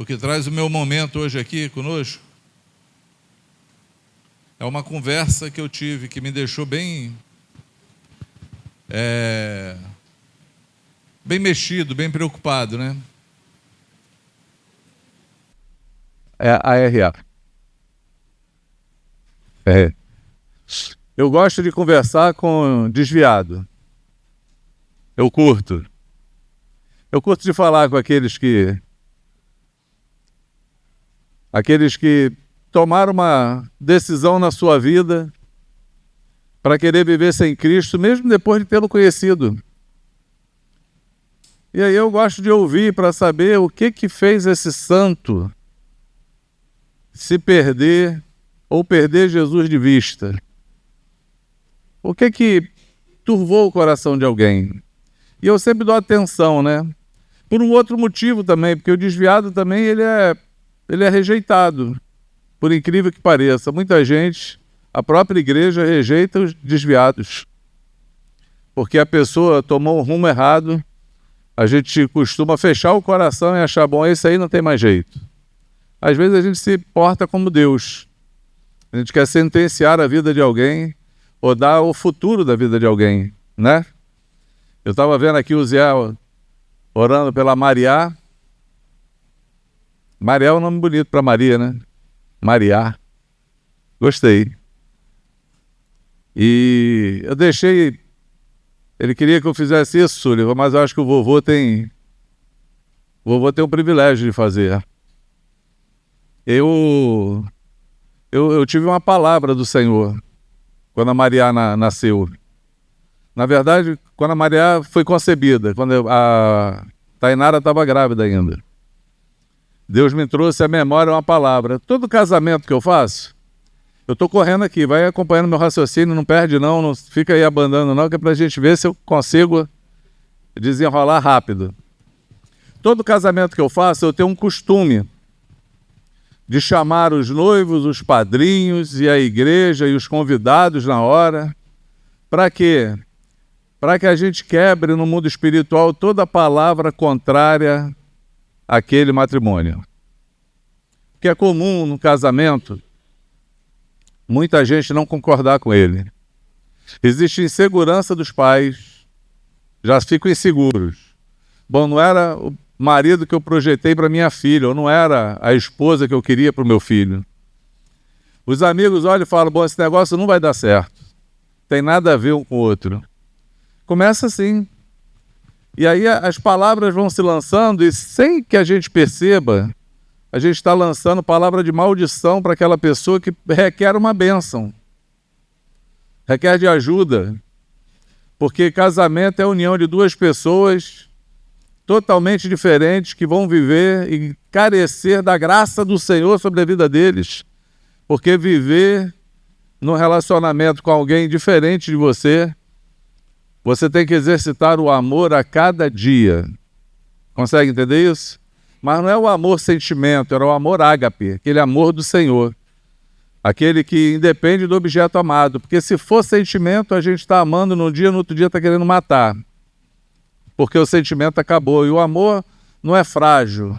O que traz o meu momento hoje aqui conosco é uma conversa que eu tive que me deixou bem mexido, bem preocupado, né? É a RA. Eu gosto de conversar com desviado. Eu curto de falar com aqueles que tomaram uma decisão na sua vida para querer viver sem Cristo, mesmo depois de tê-lo conhecido. E aí eu gosto de ouvir para saber o que fez esse santo se perder ou perder Jesus de vista. O que turvou o coração de alguém? E eu sempre dou atenção, né? Por um outro motivo também, porque o desviado também ele é rejeitado, por incrível que pareça. Muita gente, a própria igreja rejeita os desviados, porque a pessoa tomou um rumo errado. A gente costuma fechar o coração e achar, bom, esse aí não tem mais jeito. Às vezes a gente se porta como Deus. A gente quer sentenciar a vida de alguém ou dar o futuro da vida de alguém, né? Eu estava vendo aqui o Zé orando pela Mariá. Mariá é um nome bonito para Maria, né? Mariá. Gostei. E eu deixei... Ele queria que eu fizesse isso, Súlio, mas eu acho que o vovô tem um privilégio de fazer. Eu tive uma palavra do Senhor quando a Mariá nasceu. Na verdade, quando a Mariá foi concebida, quando a Tainara estava grávida ainda. Deus me trouxe à memória uma palavra. Todo casamento que eu faço, eu estou correndo aqui, vai acompanhando meu raciocínio, não perde não fica aí abandonando não, que é para a gente ver se eu consigo desenrolar rápido. Todo casamento que eu faço, eu tenho um costume de chamar os noivos, os padrinhos e a igreja e os convidados na hora. Para quê? Para que a gente quebre no mundo espiritual toda palavra contrária àquele matrimônio. Porque é comum no casamento muita gente não concordar com ele. Existe insegurança dos pais, já ficam inseguros. Bom, não era o marido que eu projetei para minha filha, ou não era a esposa que eu queria para o meu filho. Os amigos olham e falam, bom, esse negócio não vai dar certo. Tem nada a ver um com o outro. Começa assim. E aí as palavras vão se lançando e sem que a gente perceba, a gente está lançando palavra de maldição para aquela pessoa que requer uma bênção. Requer de ajuda. Porque casamento é a união de duas pessoas totalmente diferentes que vão viver e carecer da graça do Senhor sobre a vida deles. Porque viver num relacionamento com alguém diferente de você, você tem que exercitar o amor a cada dia. Consegue entender isso? Mas não é o amor sentimento, era o amor ágape, aquele amor do Senhor. Aquele que independe do objeto amado. Porque se for sentimento, a gente está amando num dia, no outro dia está querendo matar. Porque o sentimento acabou. E o amor não é frágil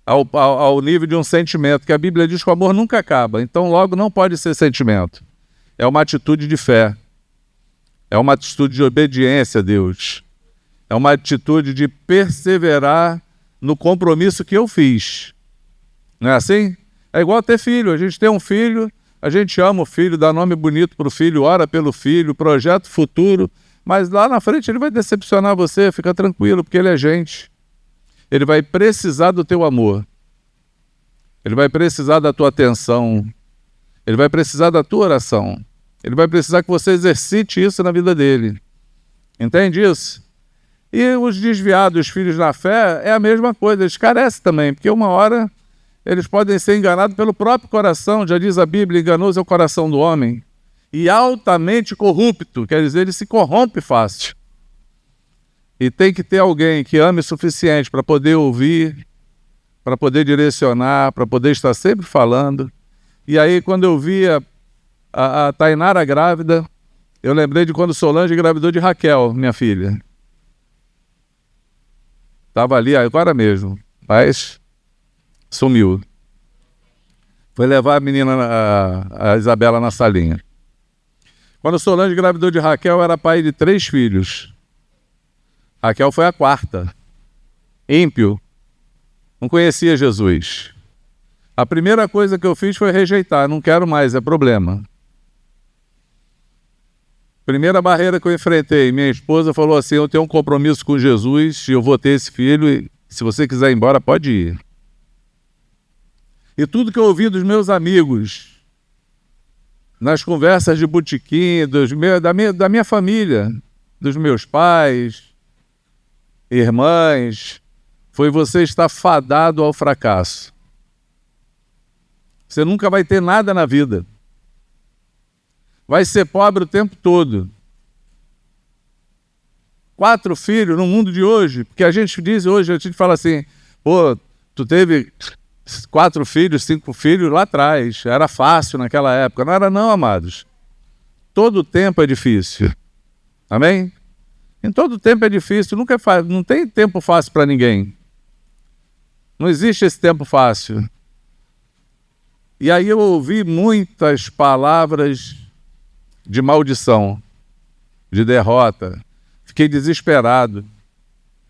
ao nível de um sentimento, que a Bíblia diz que o amor nunca acaba. Então logo não pode ser sentimento. É uma atitude de fé. É uma atitude de obediência a Deus. É uma atitude de perseverar no compromisso que eu fiz. Não é assim? É igual ter filho. A gente tem um filho, a gente ama o filho, dá nome bonito para o filho, ora pelo filho, projeto futuro, mas lá na frente ele vai decepcionar você, fica tranquilo, porque ele é gente. Ele vai precisar do teu amor. Ele vai precisar da tua atenção. Ele vai precisar da tua oração. Ele vai precisar que você exercite isso na vida dele. Entende isso? E os desviados, os filhos na fé, é a mesma coisa, eles carecem também, porque uma hora eles podem ser enganados pelo próprio coração, já diz a Bíblia, enganoso é o coração do homem, e altamente corrupto, quer dizer, ele se corrompe fácil. E tem que ter alguém que ame o suficiente para poder ouvir, para poder direcionar, para poder estar sempre falando. E aí, quando eu via a Tainara grávida, eu lembrei de quando Solange engravidou de Raquel, minha filha. Estava ali agora mesmo, mas Sumiu. Foi levar a menina, a Isabela, na salinha. Quando Solange engravidou de Raquel, eu era pai de 3 filhos. Raquel foi a 4ª. Ímpio. Não conhecia Jesus. A primeira coisa que eu fiz foi rejeitar. Não quero mais, é problema. Primeira barreira que eu enfrentei, minha esposa falou assim: eu tenho um compromisso com Jesus e eu vou ter esse filho e se você quiser ir embora, pode ir. E tudo que eu ouvi dos meus amigos, nas conversas de botequim, da minha família, dos meus pais, irmãs, foi: você está fadado ao fracasso. Você nunca vai ter nada na vida. Vai ser pobre o tempo todo. 4 filhos no mundo de hoje, porque a gente diz hoje, a gente fala assim: pô, tu teve 4 filhos, 5 filhos lá atrás, era fácil naquela época. Não era não, amados. Todo tempo é difícil. Amém? Em todo tempo é difícil, nunca é fácil, não tem tempo fácil para ninguém. Não existe esse tempo fácil. E aí eu ouvi muitas palavras de maldição, de derrota. Fiquei desesperado.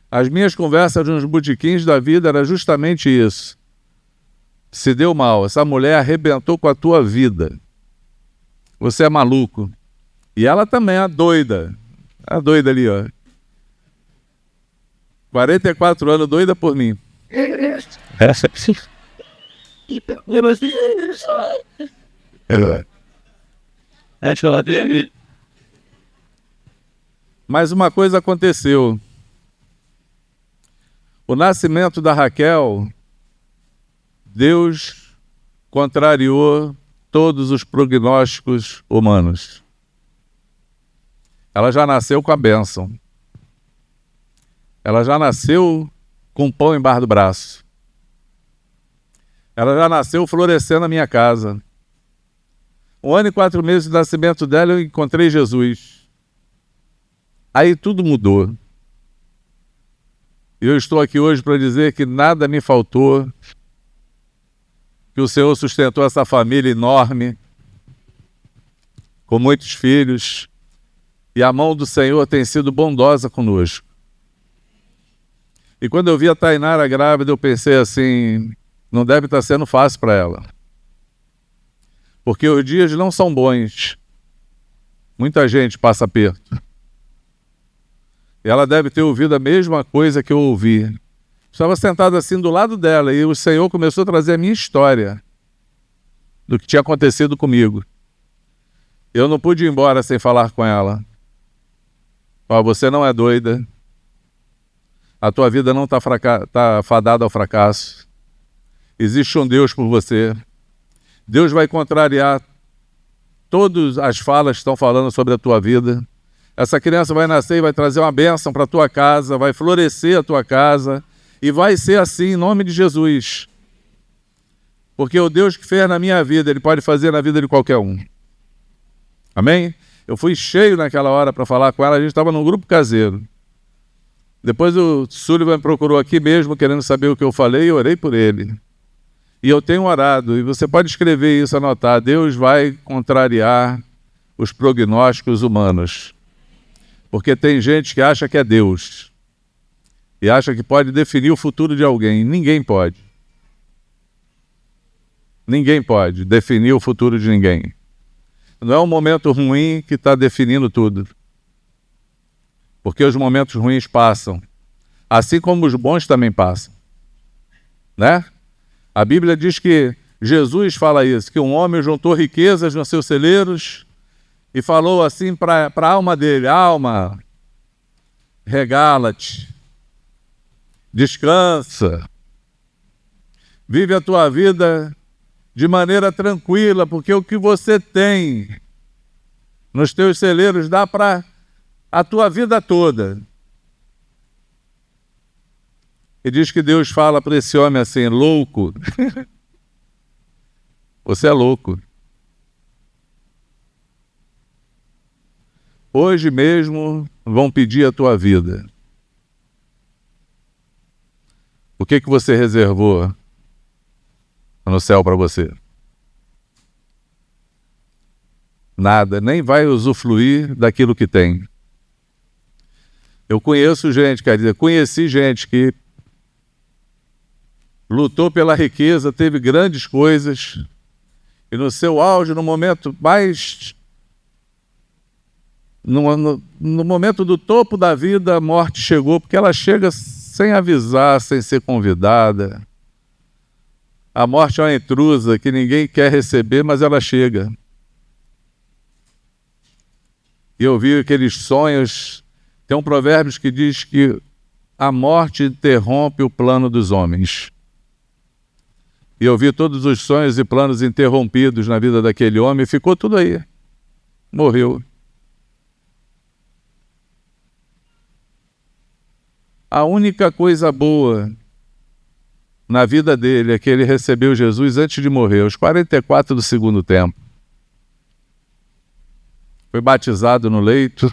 As minhas conversas nos botequins da vida era justamente isso. Se deu mal, essa mulher arrebentou com a tua vida. Você é maluco. E ela também é doida. A doida ali, ó. 44 anos, doida por mim. Mas uma coisa aconteceu. O nascimento da Raquel, Deus contrariou todos os prognósticos humanos. Ela já nasceu com a bênção. Ela já nasceu com pão embaixo do braço. Ela já nasceu florescendo na minha casa. 1 ano e 4 meses de nascimento dela, eu encontrei Jesus. Aí tudo mudou. E eu estou aqui hoje para dizer que nada me faltou, que o Senhor sustentou essa família enorme, com muitos filhos, e a mão do Senhor tem sido bondosa conosco. E quando eu vi a Tainara grávida, eu pensei assim: não deve estar sendo fácil para ela. Porque os dias não são bons. Muita gente passa aperto. E ela deve ter ouvido a mesma coisa que eu ouvi. Estava sentado assim do lado dela e o Senhor começou a trazer a minha história do que tinha acontecido comigo. Eu não pude ir embora sem falar com ela. Ó, você não é doida. A tua vida não está fadada ao fracasso. Existe um Deus por você. Deus vai contrariar todas as falas que estão falando sobre a tua vida. Essa criança vai nascer e vai trazer uma bênção para a tua casa, vai florescer a tua casa, e vai ser assim em nome de Jesus. Porque o Deus que fez na minha vida, Ele pode fazer na vida de qualquer um. Amém? Eu fui cheio naquela hora para falar com ela, a gente estava num grupo caseiro. Depois o Sullivan me procurou aqui mesmo, querendo saber o que eu falei, e eu orei por ele. E eu tenho orado, e você pode escrever isso, anotar: Deus vai contrariar os prognósticos humanos. Porque tem gente que acha que é Deus e acha que pode definir o futuro de alguém. Ninguém pode. Ninguém pode definir o futuro de ninguém. Não é um momento ruim que está definindo tudo. Porque os momentos ruins passam. Assim como os bons também passam. Né? A Bíblia diz que Jesus fala isso, que um homem juntou riquezas nos seus celeiros e falou assim para a alma dele: alma, regala-te, descansa, vive a tua vida de maneira tranquila, porque o que você tem nos teus celeiros dá para a tua vida toda. E diz que Deus fala para esse homem assim: louco, você é louco. Hoje mesmo vão pedir a tua vida. O que você reservou no céu para você. Nada, nem vai usufruir daquilo que tem. Eu conheço gente, quer dizer, conheci gente que lutou pela riqueza, teve grandes coisas, e no seu auge, no momento mais... No momento do topo da vida, a morte chegou, porque ela chega sem avisar, sem ser convidada. A morte é uma intrusa que ninguém quer receber, mas ela chega. E eu vi aqueles sonhos. Tem um provérbio que diz que a morte interrompe o plano dos homens. E eu vi todos os sonhos e planos interrompidos na vida daquele homem, e ficou tudo aí. Morreu. A única coisa boa na vida dele é que ele recebeu Jesus antes de morrer, aos 44 do segundo tempo. Foi batizado no leito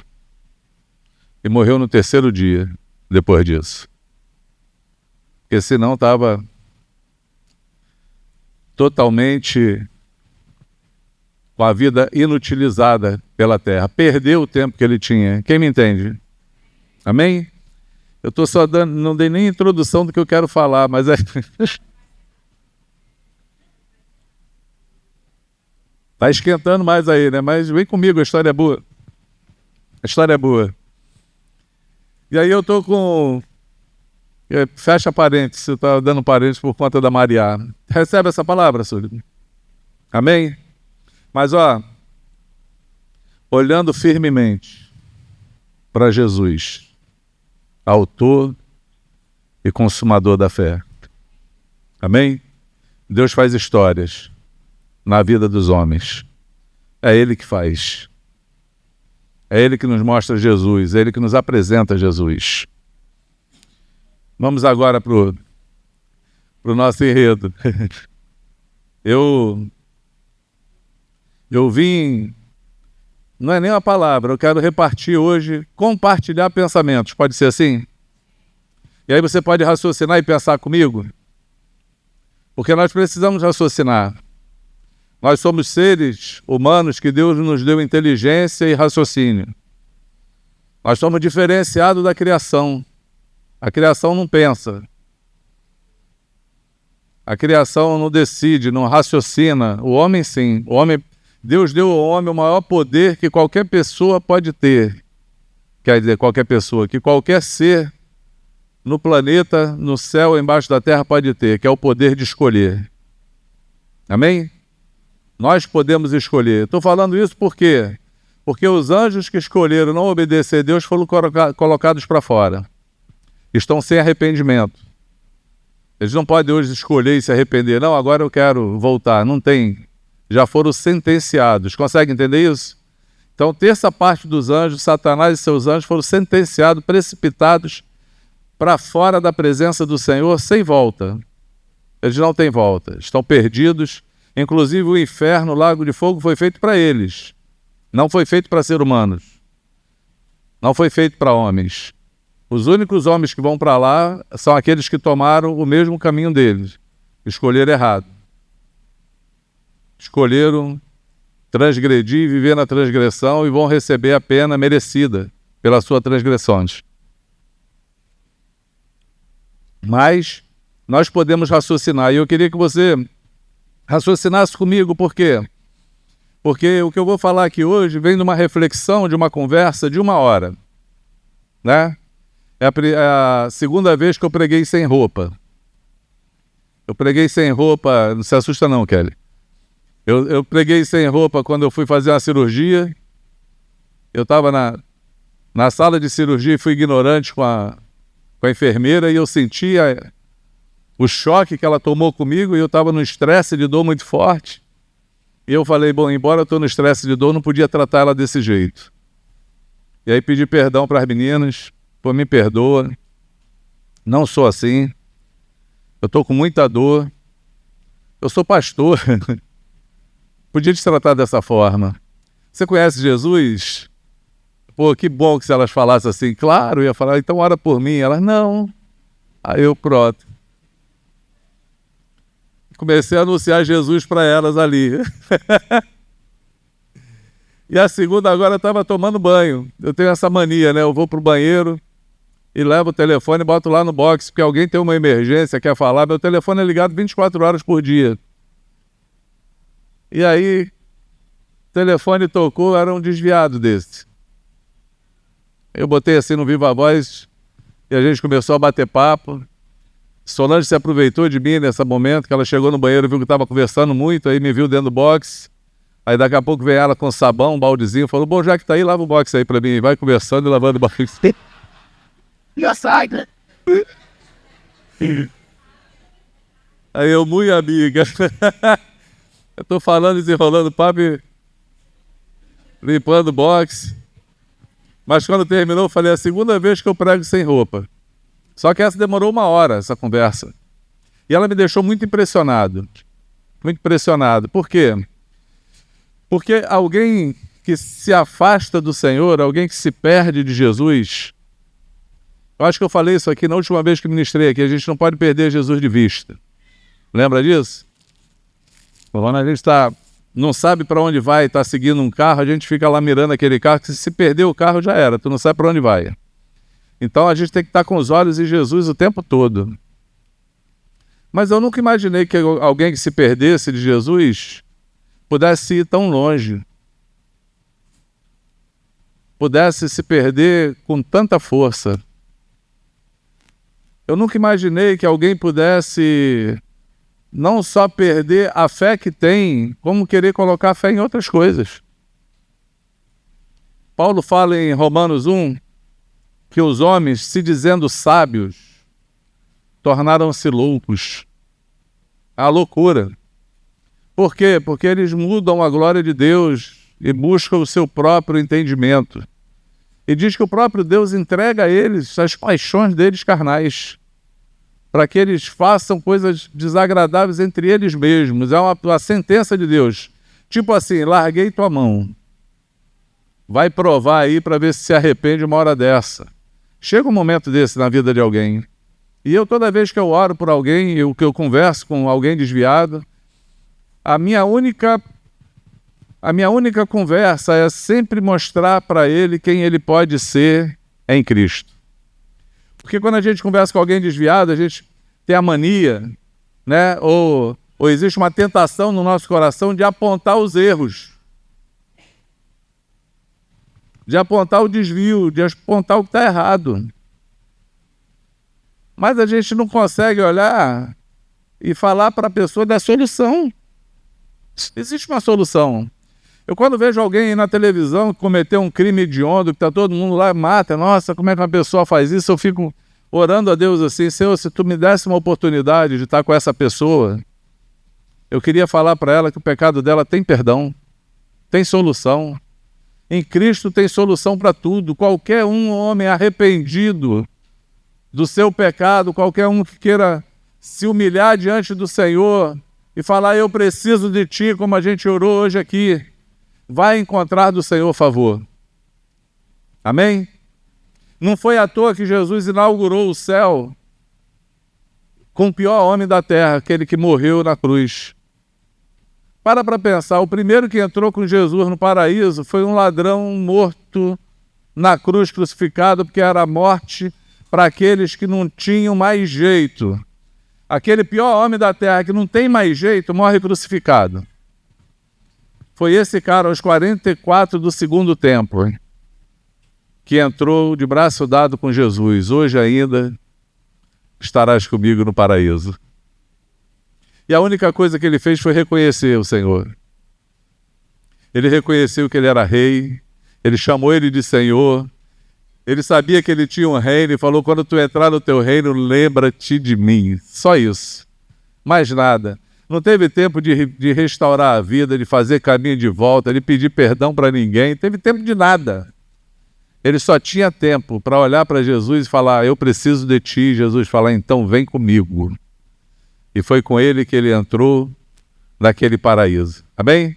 e morreu no terceiro dia depois disso. Porque senão estava totalmente com a vida inutilizada pela terra. Perdeu o tempo que ele tinha. Quem me entende? Amém? Eu estou só dando, não dei nem introdução do que eu quero falar, mas é... Está esquentando mais aí, né? Mas vem comigo, a história é boa. A história é boa. E aí eu estou com... Fecha parênteses, você está dando parênteses por conta da Maria. Recebe essa palavra, Súlio? Amém? Mas, olhando firmemente para Jesus, autor e consumador da fé. Amém? Deus faz histórias na vida dos homens. É Ele que faz. É Ele que nos mostra Jesus, é Ele que nos apresenta Jesus. Vamos agora para o nosso enredo. Eu vim, não é nem uma palavra, eu quero repartir hoje, compartilhar pensamentos, pode ser assim? E aí você pode raciocinar e pensar comigo? Porque nós precisamos raciocinar. Nós somos seres humanos que Deus nos deu inteligência e raciocínio. Nós somos diferenciados da criação. A criação não pensa. A criação não decide, não raciocina. O homem sim. Deus deu ao homem o maior poder que qualquer pessoa pode ter. Quer dizer, qualquer pessoa, que qualquer ser no planeta, no céu, embaixo da terra pode ter, que é o poder de escolher. Amém? Nós podemos escolher. Estou falando isso por quê? Porque os anjos que escolheram não obedecer a Deus foram colocados para fora. Estão sem arrependimento. Eles não podem hoje escolher e se arrepender. Não, agora eu quero voltar. Não tem. Já foram sentenciados. Consegue entender isso? Então, terça parte dos anjos, Satanás e seus anjos, foram sentenciados, precipitados para fora da presença do Senhor sem volta. Eles não têm volta. Estão perdidos. Inclusive o inferno, o lago de fogo, foi feito para eles. Não foi feito para seres humanos. Não foi feito para homens. Os únicos homens que vão para lá são aqueles que tomaram o mesmo caminho deles. Escolheram errado. Escolheram transgredir e viver na transgressão e vão receber a pena merecida pelas suas transgressões. Mas nós podemos raciocinar. E eu queria que você raciocinasse comigo. Por quê? Porque o que eu vou falar aqui hoje vem de uma reflexão, de uma conversa de 1 hora. Né? É a segunda vez que eu preguei sem roupa. Eu preguei sem roupa, não se assusta não, Kelly. Eu preguei sem roupa quando eu fui fazer uma cirurgia. Eu estava na sala de cirurgia e fui ignorante com a enfermeira e eu sentia o choque que ela tomou comigo e eu estava num estresse de dor muito forte. E eu falei, bom, embora eu estou no estresse de dor, não podia tratar ela desse jeito. E aí pedi perdão para as meninas. Pô, me perdoa, não sou assim, eu estou com muita dor, eu sou pastor, podia te tratar dessa forma. Você conhece Jesus? Pô, que bom que se elas falassem assim, claro, eu ia falar, então ora por mim. Elas, não. Aí eu, pronto. comecei a anunciar Jesus para elas ali. E a segunda agora estava tomando banho. Eu tenho essa mania, né? Eu vou pro banheiro e levo o telefone e boto lá no box, porque alguém tem uma emergência, quer falar. Meu telefone é ligado 24 horas por dia. E aí, o telefone tocou, era um desviado desse. Eu botei assim no Viva Voz e a gente começou a bater papo. Solange se aproveitou de mim nesse momento, que ela chegou no banheiro, viu que eu estava conversando muito, aí me viu dentro do box. Aí daqui a pouco veio ela com sabão, um baldezinho, falou, bom, já que tá aí, lava o box aí pra mim. Vai conversando e lavando o box. Já sai, né? Aí eu, muito amiga. Eu tô falando, desenrolando papo e limpando o box. Mas quando terminou, eu falei, é a segunda vez que eu prego sem roupa. Só que essa demorou 1 hora, essa conversa. E ela me deixou muito impressionado. Muito impressionado. Por quê? Porque alguém que se afasta do Senhor, alguém que se perde de Jesus, eu acho que eu falei isso aqui na última vez que ministrei aqui, a gente não pode perder Jesus de vista. Lembra disso? Quando a gente não sabe para onde vai, está seguindo um carro, a gente fica lá mirando aquele carro, que se perder o carro já era, tu não sabe para onde vai. Então a gente tem que estar com os olhos em Jesus o tempo todo. Mas eu nunca imaginei que alguém que se perdesse de Jesus pudesse ir tão longe, pudesse se perder com tanta força. Eu nunca imaginei que alguém pudesse não só perder a fé que tem, como querer colocar a fé em outras coisas. Paulo fala em Romanos 1 que os homens, se dizendo sábios, tornaram-se loucos. A loucura. Por quê? Porque eles mudam a glória de Deus e buscam o seu próprio entendimento. E diz que o próprio Deus entrega a eles as paixões deles carnais, para que eles façam coisas desagradáveis entre eles mesmos. É uma sentença de Deus. Tipo assim, larguei tua mão. Vai provar aí para ver se arrepende uma hora dessa. Chega um momento desse na vida de alguém. E eu, toda vez que eu oro por alguém, que eu converso com alguém desviado, a minha única conversa é sempre mostrar para ele quem ele pode ser em Cristo. Porque quando a gente conversa com alguém desviado, a gente tem a mania, né? Ou existe uma tentação no nosso coração de apontar os erros, de apontar o desvio, de apontar o que está errado. Mas a gente não consegue olhar e falar para a pessoa da solução. Existe uma solução. Eu quando vejo alguém na televisão cometer um crime hediondo, que está todo mundo lá, mata, nossa, como é que uma pessoa faz isso? Eu fico orando a Deus assim, Senhor, se tu me desse uma oportunidade de estar com essa pessoa, eu queria falar para ela que o pecado dela tem perdão, tem solução. Em Cristo tem solução para tudo. Qualquer homem arrependido do seu pecado, qualquer um que queira se humilhar diante do Senhor e falar, eu preciso de ti, como a gente orou hoje aqui, vai encontrar do Senhor favor. Amém? Não foi à toa que Jesus inaugurou o céu com o pior homem da terra, aquele que morreu na cruz. Para pensar, o primeiro que entrou com Jesus no paraíso foi um ladrão morto na cruz, crucificado, porque era a morte para aqueles que não tinham mais jeito. Aquele pior homem da terra que não tem mais jeito, morre crucificado. Foi esse cara, aos 44 do segundo tempo, que entrou de braço dado com Jesus. Hoje ainda estarás comigo no paraíso. E a única coisa que ele fez foi reconhecer o Senhor. Ele reconheceu que ele era rei, ele chamou ele de Senhor, ele sabia que ele tinha um reino e falou, quando tu entrar no teu reino, lembra-te de mim. Só isso. Mais nada. Não teve tempo de restaurar a vida, de fazer caminho de volta, de pedir perdão para ninguém. Não teve tempo de nada. Ele só tinha tempo para olhar para Jesus e falar, eu preciso de ti. Jesus falar, então vem comigo. E foi com ele que ele entrou naquele paraíso. Amém?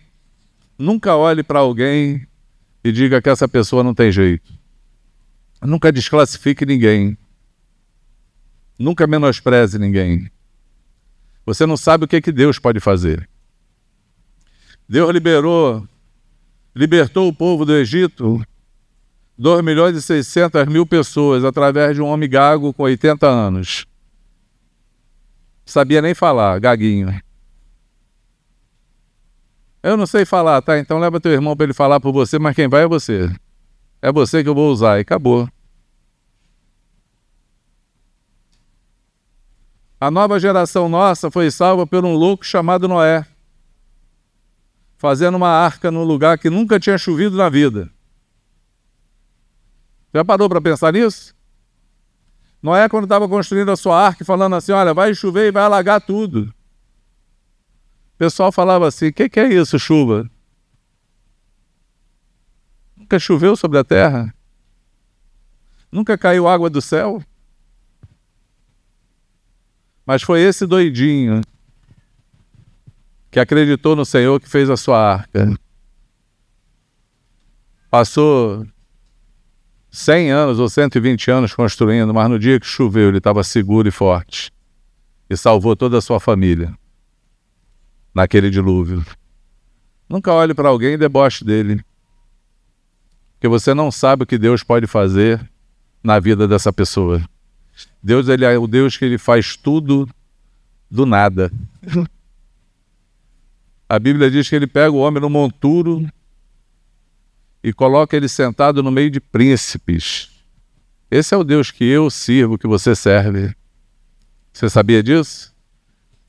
Nunca olhe para alguém e diga que essa pessoa não tem jeito. Nunca desclassifique ninguém. Nunca menospreze ninguém. Você não sabe o que Deus pode fazer. Deus libertou o povo do Egito, 2.600.000 pessoas, através de um homem gago com 80 anos. Sabia nem falar, gaguinho. Eu não sei falar, tá? Então leva teu irmão para ele falar por você, mas quem vai é você. É você que eu vou usar, e acabou. A nova geração nossa foi salva por um louco chamado Noé, fazendo uma arca num lugar que nunca tinha chovido na vida. Já parou para pensar nisso? Noé, quando estava construindo a sua arca, falando assim, olha, vai chover e vai alagar tudo. O pessoal falava assim, o que é isso, chuva? Nunca choveu sobre a terra? Nunca caiu água do céu? Mas foi esse doidinho que acreditou no Senhor que fez a sua arca. Passou 100 anos ou 120 anos construindo, mas no dia que choveu ele estava seguro e forte. E salvou toda a sua família naquele dilúvio. Nunca olhe para alguém e deboche dele. Porque você não sabe o que Deus pode fazer na vida dessa pessoa. Deus, ele é o Deus que ele faz tudo do nada. A Bíblia diz que ele pega o homem no monturo e coloca ele sentado no meio de príncipes. Esse é o Deus que eu sirvo, que você serve. Você sabia disso?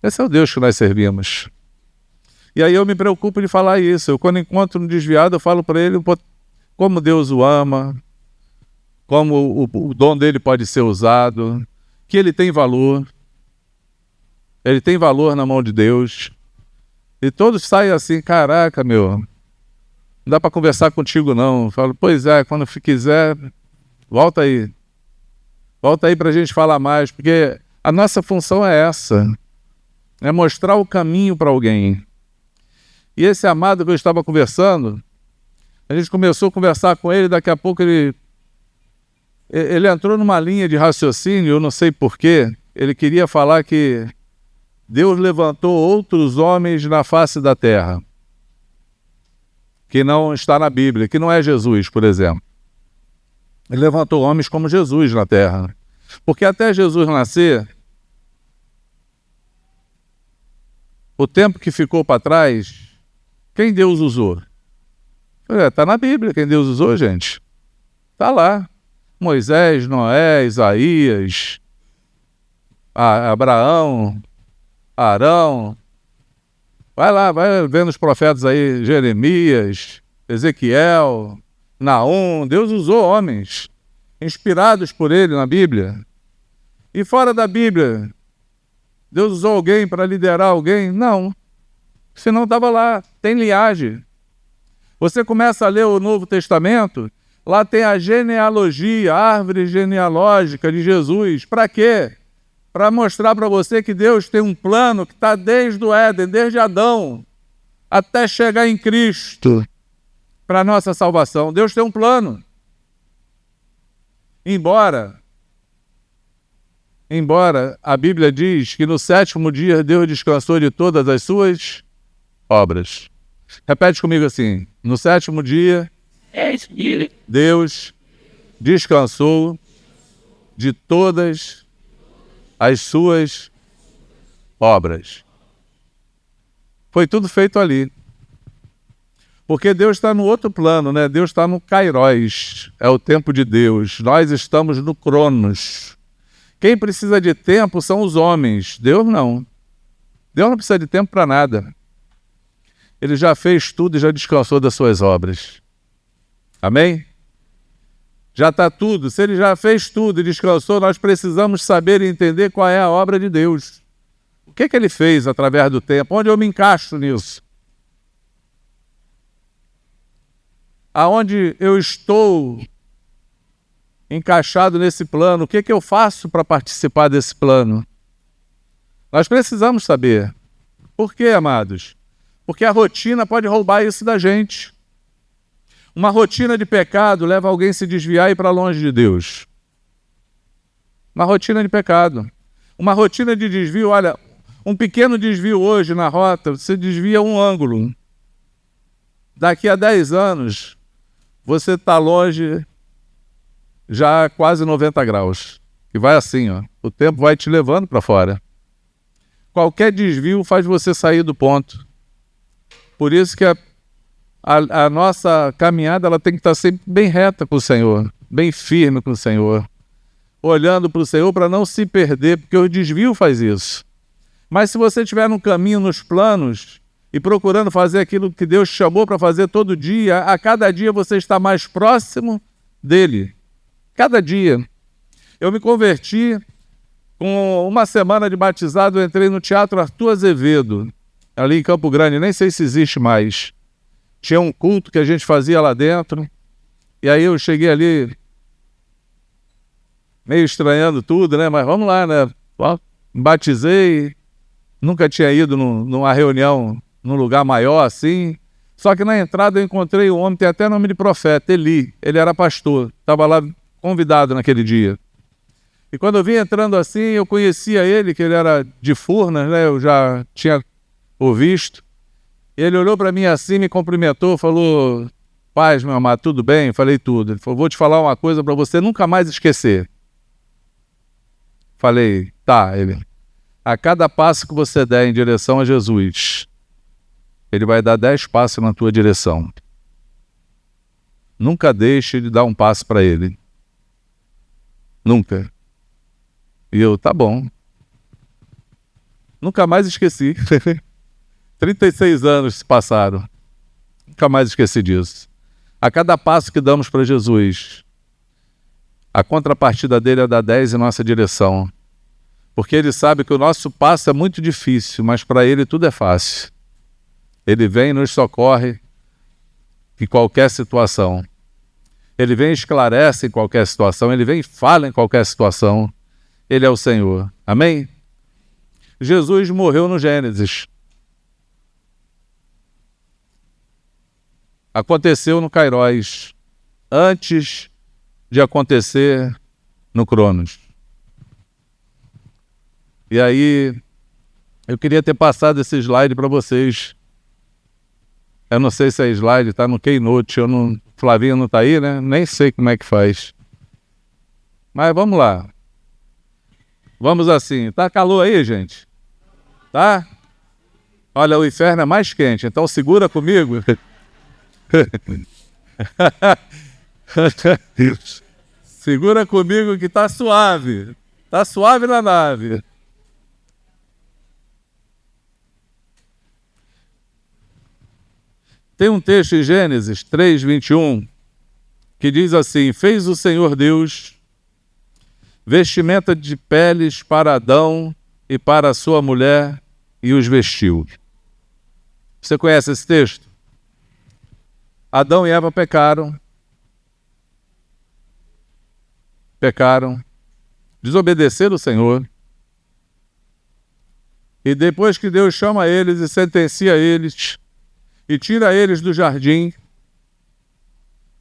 Esse é o Deus que nós servimos. E aí eu me preocupo de falar isso. Eu, quando encontro um desviado, eu falo para ele como Deus o ama, como o dom dele pode ser usado, que ele tem valor. Ele tem valor na mão de Deus. E todos saem assim, caraca, meu, não dá para conversar contigo não. Eu falo, pois é, quando quiser, volta aí. Volta aí para a gente falar mais, porque a nossa função é essa. É mostrar o caminho para alguém. E esse amado que eu estava conversando, a gente começou a conversar com ele, daqui a pouco ele entrou numa linha de raciocínio, eu não sei porquê. Ele queria falar que Deus levantou outros homens na face da terra, que não está na Bíblia, que não é Jesus, por exemplo. Ele levantou homens como Jesus na terra. Porque até Jesus nascer, o tempo que ficou para trás, quem Deus usou? Está na Bíblia quem Deus usou, gente. Está lá. Moisés, Noé, Isaías, Abraão, Arão. Vai lá, vai vendo os profetas aí, Jeremias, Ezequiel, Naum. Deus usou homens inspirados por ele na Bíblia. E fora da Bíblia, Deus usou alguém para liderar alguém? Não. Senão estava lá, tem linhagem. Você começa a ler o Novo Testamento, lá tem a genealogia, a árvore genealógica de Jesus. Para quê? Para mostrar para você que Deus tem um plano que está desde o Éden, desde Adão, até chegar em Cristo, para a nossa salvação. Deus tem um plano. Embora a Bíblia diz que no 7º dia Deus descansou de todas as suas obras. Repete comigo assim, no 7º dia Deus descansou de todas as suas obras. Foi tudo feito ali. Porque Deus está no outro plano, né? Deus está no Kairos, é o tempo de Deus. Nós estamos no Cronos. Quem precisa de tempo são os homens. Deus não. Deus não precisa de tempo para nada. Ele já fez tudo e já descansou das suas obras. Amém? Já está tudo. Se ele já fez tudo e descansou, nós precisamos saber e entender qual é a obra de Deus. O que ele fez através do tempo? Onde eu me encaixo nisso? Aonde eu estou encaixado nesse plano? O que eu faço para participar desse plano? Nós precisamos saber. Por quê, amados? Porque a rotina pode roubar isso da gente. Uma rotina de pecado leva alguém a se desviar e ir para longe de Deus. Uma rotina de pecado. Uma rotina de desvio, olha, Um pequeno desvio hoje na rota, você desvia um ângulo. Daqui a 10 anos, você está longe já quase 90 graus. E vai assim, ó. O tempo vai te levando para fora. Qualquer desvio faz você sair do ponto. Por isso que a nossa caminhada ela tem que estar sempre bem reta com o Senhor, bem firme com o Senhor, olhando para o Senhor para não se perder, porque o desvio faz isso. Mas se você estiver no caminho, nos planos, e procurando fazer aquilo que Deus te chamou para fazer todo dia, a cada dia você está mais próximo dele. Cada dia. Eu me converti com uma semana de batizado, eu entrei no Teatro Arthur Azevedo, ali em Campo Grande, nem sei se existe mais. Tinha um culto que a gente fazia lá dentro, e aí eu cheguei ali, meio estranhando tudo, né? Mas vamos lá, né? Me batizei, nunca tinha ido numa reunião, num lugar maior assim. Só que na entrada eu encontrei um homem, tem até nome de profeta, Eli. Ele era pastor, estava lá convidado naquele dia. E quando eu vim entrando assim, eu conhecia ele, que ele era de Furnas, né? Eu já tinha o visto. Ele olhou para mim assim, me cumprimentou, falou: paz, meu amado, tudo bem? Eu falei tudo. Ele falou: vou te falar uma coisa para você nunca mais esquecer. Falei: tá. Ele: a cada passo que você der em direção a Jesus, ele vai dar 10 passos na tua direção. Nunca deixe de dar um passo para ele. Nunca. E eu: tá bom. Nunca mais esqueci. 36 anos se passaram. Nunca mais esqueci disso. A cada passo que damos para Jesus, a contrapartida dele é dar 10 em nossa direção. Porque ele sabe que o nosso passo é muito difícil, mas para ele tudo é fácil. Ele vem e nos socorre em qualquer situação. Ele vem e esclarece em qualquer situação. Ele vem e fala em qualquer situação. Ele é o Senhor. Amém? Jesus morreu no Gênesis. Aconteceu no Kairos, antes de acontecer no Cronos. E aí, eu queria ter passado esse slide para vocês. Eu não sei se é slide, está no Keynote. Flavinho não está aí, né? Nem sei como é que faz. Mas vamos lá. Vamos assim. Tá calor aí, gente? Tá? Olha, o inferno é mais quente, então segura comigo. Segura comigo que tá suave. Tá suave na nave. Tem um texto em Gênesis 3:21 que diz assim: fez o Senhor Deus vestimenta de peles para Adão e para a sua mulher e os vestiu. Você conhece esse texto? Adão e Eva pecaram, desobedeceram o Senhor, e depois que Deus chama eles e sentencia eles, e tira eles do jardim,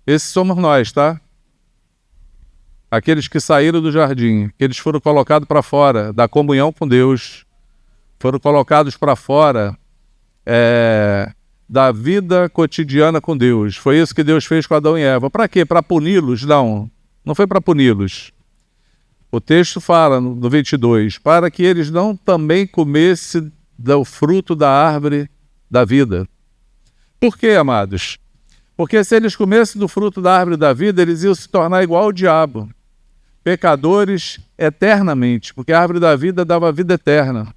esses somos nós, tá? Aqueles que saíram do jardim, que eles foram colocados para fora da comunhão com Deus, foram colocados para fora da vida cotidiana com Deus. Foi isso que Deus fez com Adão e Eva. Para quê? Para puni-los? Não foi para puni-los. O texto fala no 22, para que eles não também comessem do fruto da árvore da vida. Por quê, amados? Porque se eles comessem do fruto da árvore da vida, eles iam se tornar igual ao diabo, pecadores eternamente, porque a árvore da vida dava vida eterna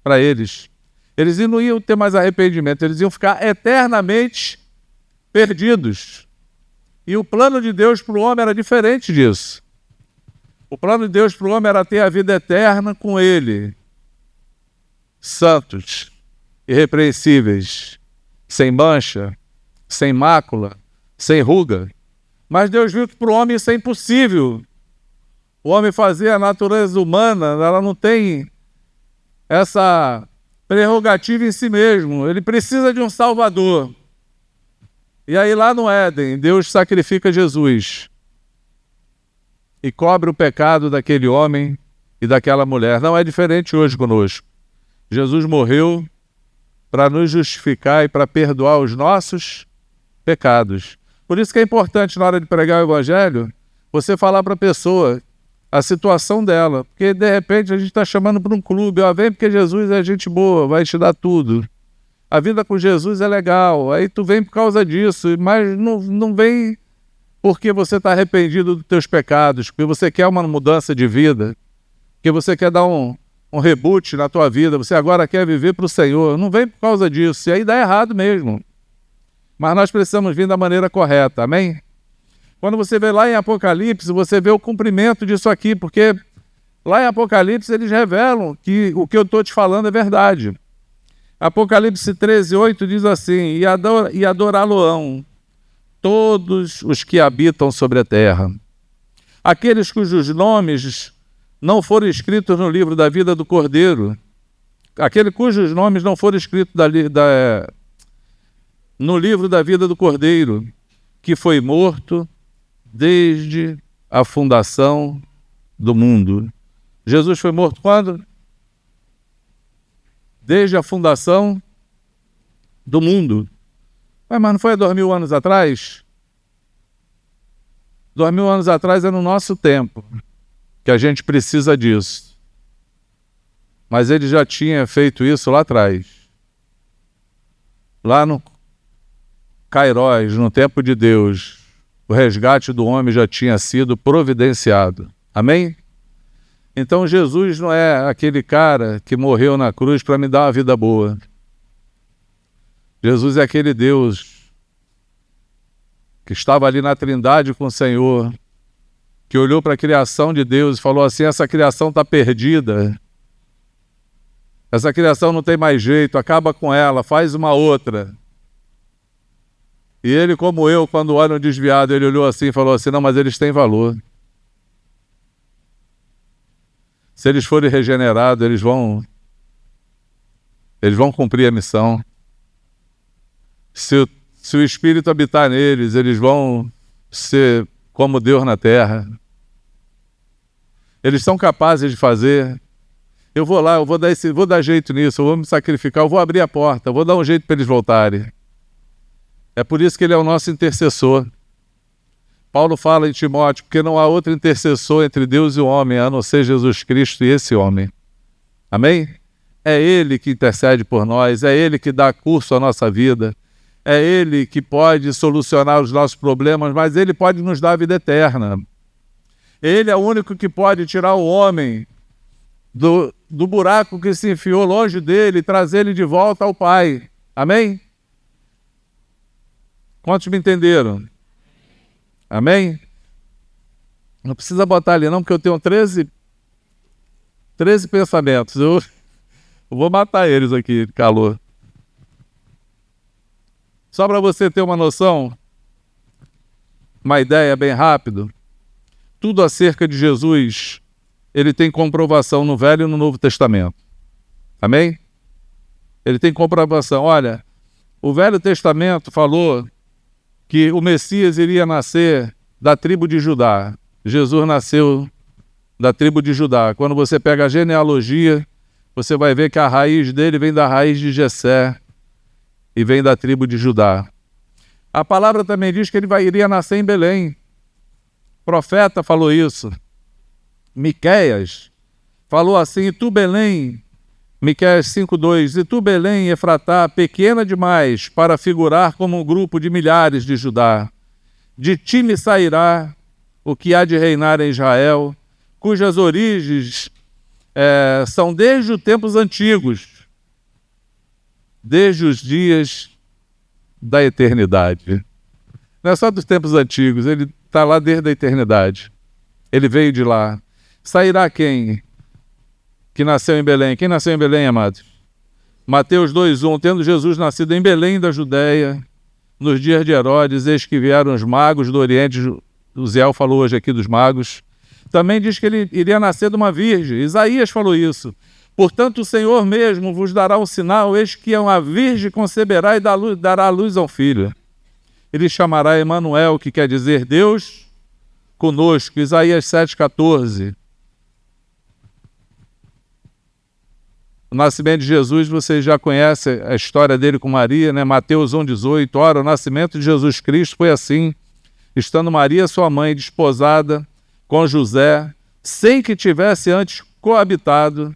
para eles. Eles não iam ter mais arrependimento, eles iam ficar eternamente perdidos. E o plano de Deus para o homem era diferente disso. O plano de Deus para o homem era ter a vida eterna com ele, santos, irrepreensíveis, sem mancha, sem mácula, sem ruga. Mas Deus viu que para o homem isso é impossível. O homem fazer a natureza humana, ela não tem essa prerrogativa em si mesmo. Ele precisa de um Salvador. E aí lá no Éden, Deus sacrifica Jesus e cobre o pecado daquele homem e daquela mulher. Não é diferente hoje conosco. Jesus morreu para nos justificar e para perdoar os nossos pecados. Por isso que é importante, na hora de pregar o Evangelho, você falar para a pessoa a situação dela. Porque, de repente, a gente está chamando para um clube. Vem porque Jesus é gente boa, vai te dar tudo. A vida com Jesus é legal. Aí tu vem por causa disso. Mas não vem porque você está arrependido dos teus pecados, porque você quer uma mudança de vida, porque você quer dar um reboot na tua vida, você agora quer viver para o Senhor. Não vem por causa disso. E aí dá errado mesmo. Mas nós precisamos vir da maneira correta, amém? Quando você vê lá em Apocalipse, você vê o cumprimento disso aqui, porque lá em Apocalipse eles revelam que o que eu estou te falando é verdade. Apocalipse 13:8 diz assim: e adorá-lo-ão todos os que habitam sobre a terra, aqueles cujos nomes não foram escritos no livro da vida do Cordeiro, aquele cujos nomes não foram escritos no livro da vida do Cordeiro, que foi morto desde a fundação do mundo. Jesus foi morto quando? Desde a fundação do mundo. Mas não foi há 2000 anos atrás? 2000 anos atrás é no nosso tempo, que a gente precisa disso. Mas ele já tinha feito isso lá atrás. Lá no Kairos, no tempo de Deus, o resgate do homem já tinha sido providenciado. Amém? Então Jesus não é aquele cara que morreu na cruz para me dar uma vida boa. Jesus é aquele Deus que estava ali na Trindade com o Senhor, que olhou para a criação de Deus e falou assim: essa criação está perdida, essa criação não tem mais jeito, acaba com ela, faz uma outra. E ele, como eu, quando olha um desviado, ele olhou assim e falou assim: não, mas eles têm valor. Se eles forem regenerados, eles vão cumprir a missão. Se o Espírito habitar neles, eles vão ser como Deus na terra. Eles são capazes de fazer. Eu vou lá, eu vou dar jeito nisso, eu vou me sacrificar, eu vou abrir a porta, eu vou dar um jeito para eles voltarem. É por isso que ele é o nosso intercessor. Paulo fala em Timóteo, porque não há outro intercessor entre Deus e o homem, a não ser Jesus Cristo e esse homem. Amém? É ele que intercede por nós, é ele que dá curso à nossa vida, é ele que pode solucionar os nossos problemas, mas ele pode nos dar a vida eterna. Ele é o único que pode tirar o homem do buraco que se enfiou longe dele e trazer ele de volta ao Pai. Amém? Quantos me entenderam? Amém? Não precisa botar ali não, porque eu tenho 13 pensamentos. Eu vou matar eles aqui, de calor. Só para você ter uma noção, uma ideia bem rápido, tudo acerca de Jesus, ele tem comprovação no Velho e no Novo Testamento. Amém? Ele tem comprovação. Olha, o Velho Testamento falou que o Messias iria nascer da tribo de Judá. Jesus nasceu da tribo de Judá. Quando você pega a genealogia, você vai ver que a raiz dele vem da raiz de Jessé e vem da tribo de Judá. A palavra também diz que ele iria nascer em Belém. O profeta falou isso. Miqueias falou assim: e tu, Belém, Miqueias 5:2, e tu, Belém, Efratá, pequena demais para figurar como um grupo de milhares de Judá. De ti me sairá o que há de reinar em Israel, cujas origens são desde os tempos antigos, desde os dias da eternidade. Não é só dos tempos antigos, ele está lá desde a eternidade. Ele veio de lá. Sairá quem? Que nasceu em Belém. Quem nasceu em Belém, amados? Mateus 2:1, tendo Jesus nascido em Belém da Judéia, nos dias de Herodes, eis que vieram os magos do Oriente. O Zé falou hoje aqui dos magos. Também diz que ele iria nascer de uma virgem. Isaías falou isso. Portanto, o Senhor mesmo vos dará um sinal, eis que uma virgem conceberá e dará à luz a um filho. Ele chamará Emanuel, que quer dizer Deus conosco. Isaías 7:14. O nascimento de Jesus, vocês já conhecem a história dele com Maria, né? Mateus 1,18. Ora, o nascimento de Jesus Cristo foi assim, estando Maria, sua mãe, desposada com José, sem que tivesse antes coabitado,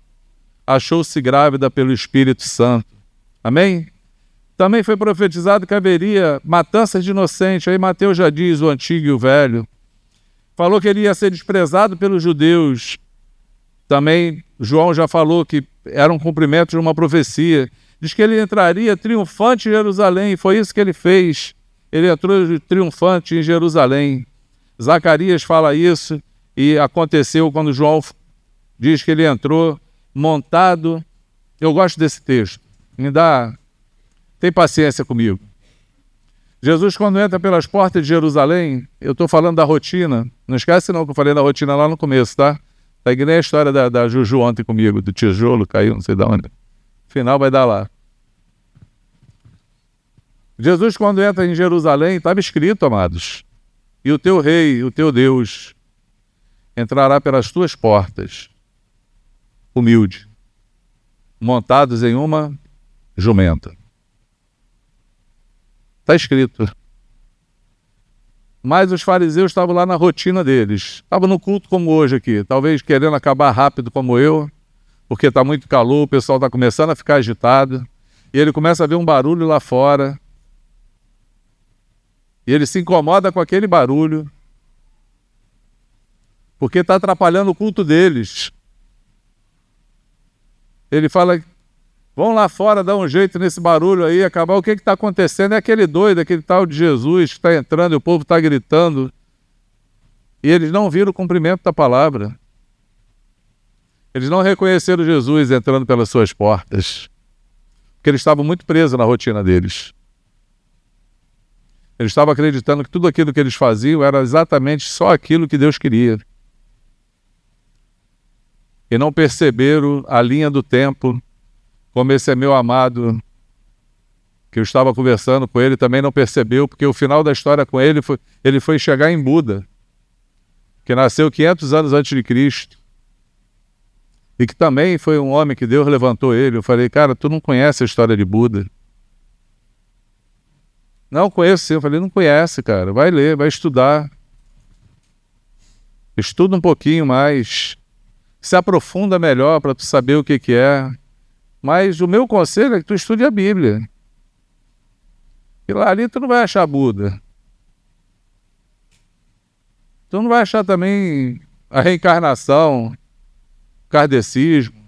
achou-se grávida pelo Espírito Santo. Amém? Também foi profetizado que haveria matanças de inocentes. Aí Mateus já diz, o antigo e o velho. Falou que ele ia ser desprezado pelos judeus. Também João já falou que era um cumprimento de uma profecia. Diz que ele entraria triunfante em Jerusalém. Foi isso que ele fez. Ele entrou triunfante em Jerusalém. Zacarias fala isso e aconteceu quando João diz que ele entrou montado. Eu gosto desse texto. Tem paciência comigo. Jesus, quando entra pelas portas de Jerusalém, eu estou falando da rotina. Não esquece não que eu falei da rotina lá no começo, tá? Tá que nem a história da Juju ontem comigo, do tijolo, caiu, não sei de onde. Final vai dar lá. Jesus, quando entra em Jerusalém, estava escrito, amados, e o teu rei, o teu Deus, entrará pelas tuas portas, humilde, montados em uma jumenta. Está escrito. Mas os fariseus estavam lá na rotina deles. Estavam no culto como hoje aqui, talvez querendo acabar rápido como eu, porque está muito calor, o pessoal está começando a ficar agitado, e ele começa a ver um barulho lá fora, e ele se incomoda com aquele barulho, porque está atrapalhando o culto deles. Ele fala, vão lá fora dar um jeito nesse barulho aí, acabar. O que está acontecendo? É aquele doido, aquele tal de Jesus que está entrando e o povo está gritando. E eles não viram o cumprimento da palavra. Eles não reconheceram Jesus entrando pelas suas portas, porque eles estavam muito presos na rotina deles. Eles estavam acreditando que tudo aquilo que eles faziam era exatamente só aquilo que Deus queria. E não perceberam a linha do tempo, como esse é meu amado, que eu estava conversando com ele, também não percebeu, porque o final da história com ele foi chegar em Buda, que nasceu 500 anos antes de Cristo, e que também foi um homem que Deus levantou ele. Eu falei, cara, tu não conhece a história de Buda? Não conheço sim. Eu falei, não conhece, cara, vai ler, vai estudar. Estuda um pouquinho mais, se aprofunda melhor para tu saber o que é. Mas o meu conselho é que tu estude a Bíblia. E lá ali tu não vai achar Buda. Tu não vai achar também a reencarnação, o kardecismo.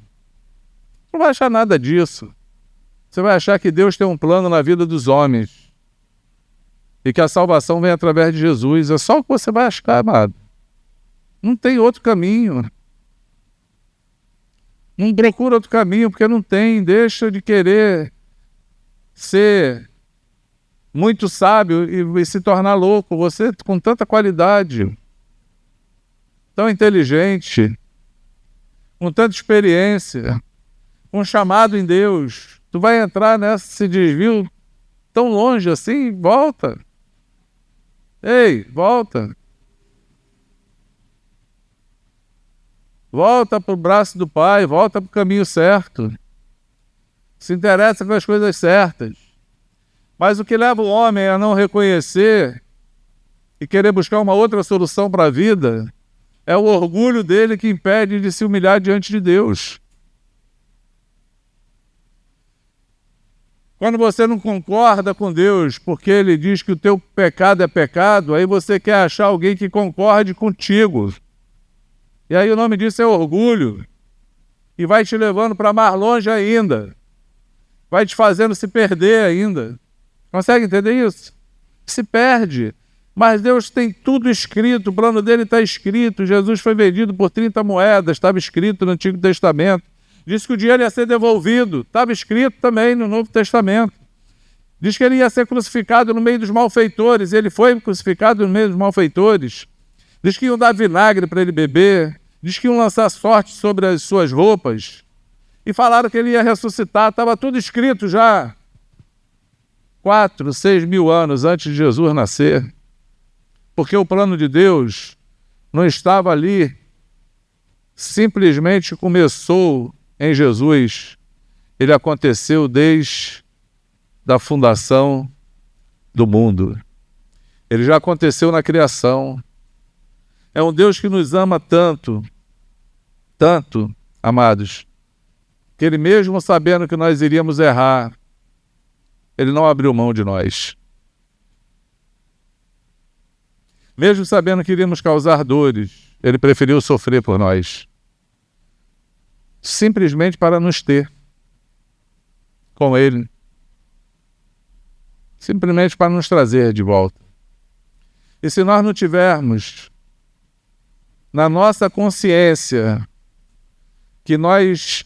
Não vai achar nada disso. Você vai achar que Deus tem um plano na vida dos homens. E que a salvação vem através de Jesus. É só o que você vai achar, amado. Não tem outro caminho. Não procura outro caminho, porque não tem. Deixa de querer ser muito sábio e se tornar louco. Você com tanta qualidade, tão inteligente, com tanta experiência, com chamado em Deus, tu vai entrar nesse desvio tão longe assim? Volta. Ei, volta. Volta para o braço do Pai, volta para o caminho certo. Se interessa com as coisas certas. Mas o que leva o homem a não reconhecer e querer buscar uma outra solução para a vida é o orgulho dele que impede de se humilhar diante de Deus. Quando você não concorda com Deus porque ele diz que o teu pecado é pecado, aí você quer achar alguém que concorde contigo. E aí o nome disso é orgulho. E vai te levando para mais longe ainda. Vai te fazendo se perder ainda. Consegue entender isso? Se perde. Mas Deus tem tudo escrito, o plano dele está escrito. Jesus foi vendido por 30 moedas, estava escrito no Antigo Testamento. Disse que o dinheiro ia ser devolvido, estava escrito também no Novo Testamento. Diz que ele ia ser crucificado no meio dos malfeitores, ele foi crucificado no meio dos malfeitores. Diz que iam dar vinagre para ele beber, diz que iam lançar sorte sobre as suas roupas. E falaram que ele ia ressuscitar, estava tudo escrito já. 4, 6 mil anos antes de Jesus nascer. Porque o plano de Deus não estava ali, simplesmente começou em Jesus, ele aconteceu desde a fundação do mundo. Ele já aconteceu na criação. É um Deus que nos ama tanto, tanto, amados, que ele mesmo sabendo que nós iríamos errar, ele não abriu mão de nós. Mesmo sabendo que iríamos causar dores, ele preferiu sofrer por nós. Simplesmente para nos ter com ele. Simplesmente para nos trazer de volta. E se nós não tivermos na nossa consciência que nós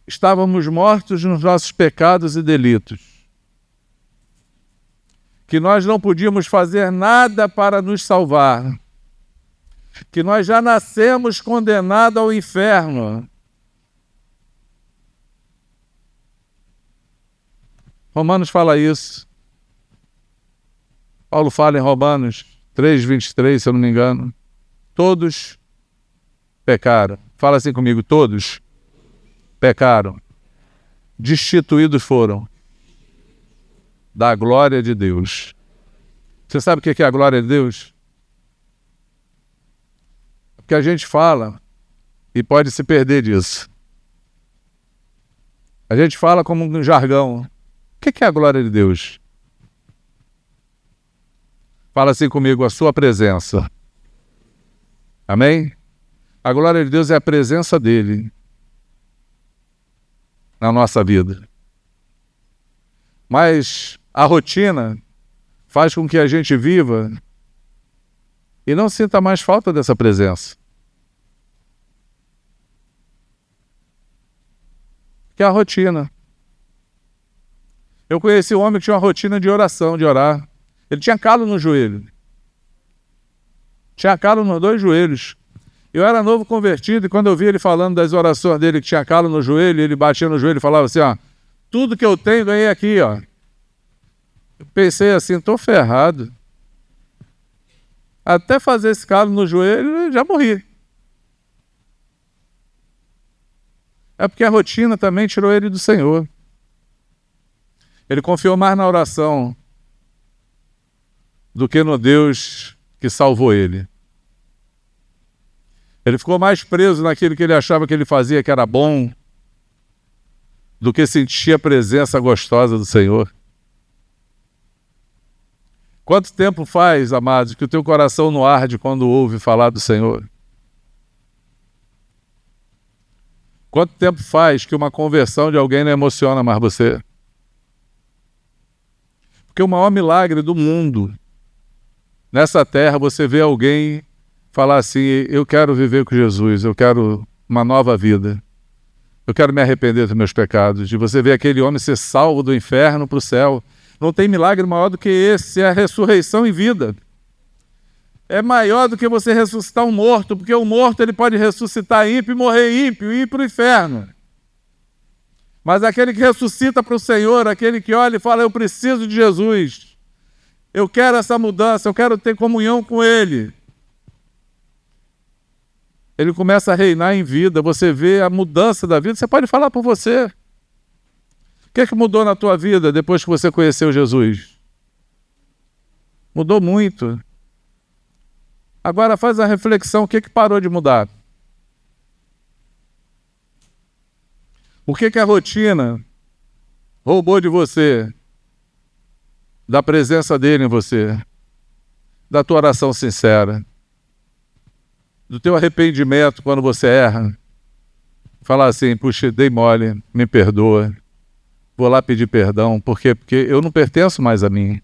estávamos mortos nos nossos pecados e delitos, que nós não podíamos fazer nada para nos salvar, que nós já nascemos condenados ao inferno. Romanos fala isso. Paulo fala em Romanos 3:23, se eu não me engano. Todos pecaram. Fala assim comigo, todos pecaram. Destituídos foram da glória de Deus. Você sabe o que é a glória de Deus? Porque a gente fala e pode se perder disso. A gente fala como um jargão. O que é a glória de Deus? Fala assim comigo, a sua presença. Amém? A glória de Deus é a presença dele na nossa vida. Mas a rotina faz com que a gente viva e não sinta mais falta dessa presença. Que é a rotina. Eu conheci um homem que tinha uma rotina de oração, de orar. Ele tinha calo no joelho. Tinha calo nos 2 joelhos. Eu era novo convertido e quando eu vi ele falando das orações dele que tinha calo no joelho, ele batia no joelho e falava assim, ó, tudo que eu tenho ganhei aqui, ó. Eu pensei assim, tô ferrado. Até fazer esse calo no joelho, eu já morri. É porque a rotina também tirou ele do Senhor. Ele confiou mais na oração do que no Deus que salvou ele. Ele ficou mais preso naquilo que ele achava que ele fazia que era bom do que sentir a presença gostosa do Senhor. Quanto tempo faz, amados, que o teu coração não arde quando ouve falar do Senhor? Quanto tempo faz que uma conversão de alguém não emociona mais você? Porque o maior milagre do mundo, nessa terra, você vê alguém falar assim, eu quero viver com Jesus, eu quero uma nova vida, eu quero me arrepender dos meus pecados. E você vê aquele homem ser salvo do inferno para o céu. Não tem milagre maior do que esse, é a ressurreição em vida. É maior do que você ressuscitar um morto, porque o morto ele pode ressuscitar ímpio e morrer ímpio e ir para o inferno. Mas aquele que ressuscita para o Senhor, aquele que olha e fala, eu preciso de Jesus, eu quero essa mudança, eu quero ter comunhão com Ele. Ele começa a reinar em vida, você vê a mudança da vida, você pode falar por você. O que mudou na tua vida depois que você conheceu Jesus? Mudou muito. Agora faz a reflexão, o que parou de mudar? O que a rotina roubou de você? Da presença dele em você, da tua oração sincera, do teu arrependimento quando você erra. Falar assim, puxa, dei mole, me perdoa, vou lá pedir perdão, por quê? Porque eu não pertenço mais a mim.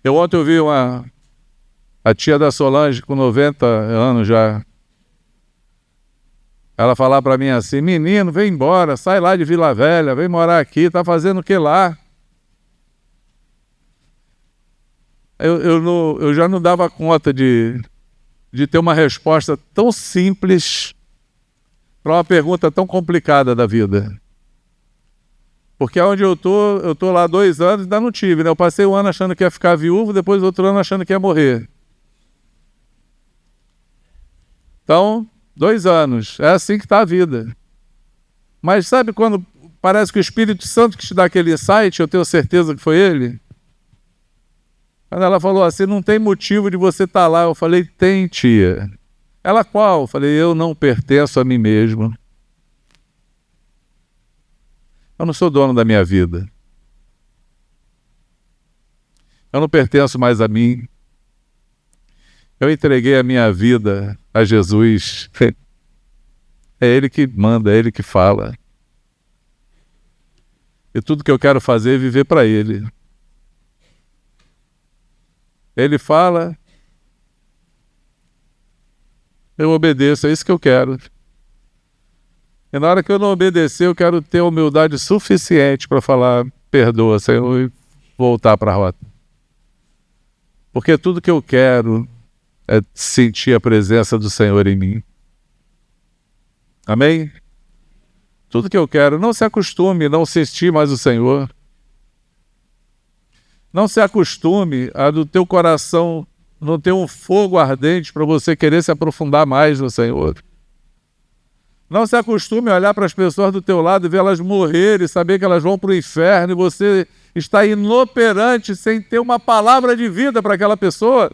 Ontem eu vi a tia da Solange com 90 anos já. Ela falar para mim assim, menino, vem embora, sai lá de Vila Velha, vem morar aqui, tá fazendo o que lá? Eu já não dava conta de ter uma resposta tão simples para uma pergunta tão complicada da vida. Porque onde eu tô lá 2 anos, ainda não tive, né? Eu passei 1 ano achando que ia ficar viúvo, depois outro ano achando que ia morrer. Então, 2 anos. É assim que está a vida. Mas sabe quando parece que o Espírito Santo que te dá aquele insight, eu tenho certeza que foi ele? Quando ela falou assim, não tem motivo de você estar lá. Eu falei, tem, tia. Ela, qual? Eu falei, eu não pertenço a mim mesmo. Eu não sou dono da minha vida. Eu não pertenço mais a mim. Eu entreguei a minha vida a Jesus. É Ele que manda, é Ele que fala. E tudo que eu quero fazer é viver para Ele. Ele fala, eu obedeço, é isso que eu quero. E na hora que eu não obedecer, eu quero ter humildade suficiente para falar, perdoa, Senhor, e voltar para a rota. Porque tudo que eu quero é sentir a presença do Senhor em mim. Amém? Tudo que eu quero, não se acostume, não sentir mais o Senhor. Não se acostume a do teu coração não ter um fogo ardente para você querer se aprofundar mais no Senhor. Não se acostume a olhar para as pessoas do teu lado e ver elas morrerem e saber que elas vão para o inferno e você está inoperante sem ter uma palavra de vida para aquela pessoa.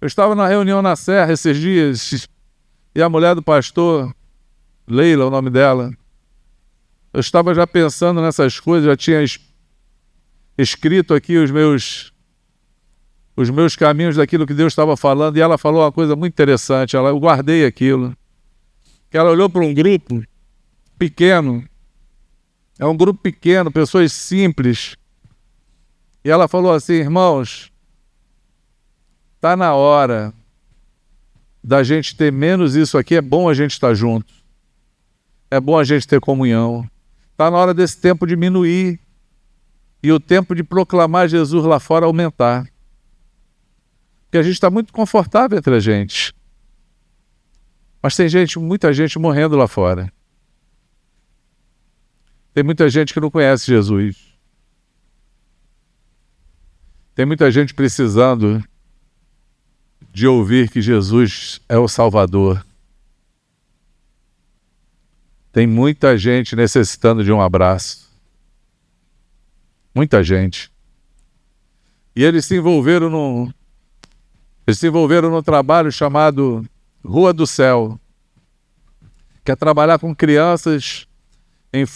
Eu estava na reunião na Serra esses dias e a mulher do pastor, Leila, o nome dela, eu estava já pensando nessas coisas, já tinha escrito aqui os meus caminhos daquilo que Deus estava falando, e ela falou uma coisa muito interessante, eu guardei aquilo, que ela olhou para um grupo pequeno, é um grupo pequeno, pessoas simples, e ela falou assim, irmãos, está na hora da gente ter menos isso aqui, é bom a gente estar junto, é bom a gente ter comunhão, está na hora desse tempo diminuir, e o tempo de proclamar Jesus lá fora aumentar. Porque a gente está muito confortável entre a gente. Mas tem muita gente morrendo lá fora. Tem muita gente que não conhece Jesus. Tem muita gente precisando de ouvir que Jesus é o Salvador. Tem muita gente necessitando de um abraço. Muita gente. E eles se envolveram num trabalho chamado Rua do Céu, que é trabalhar com crianças em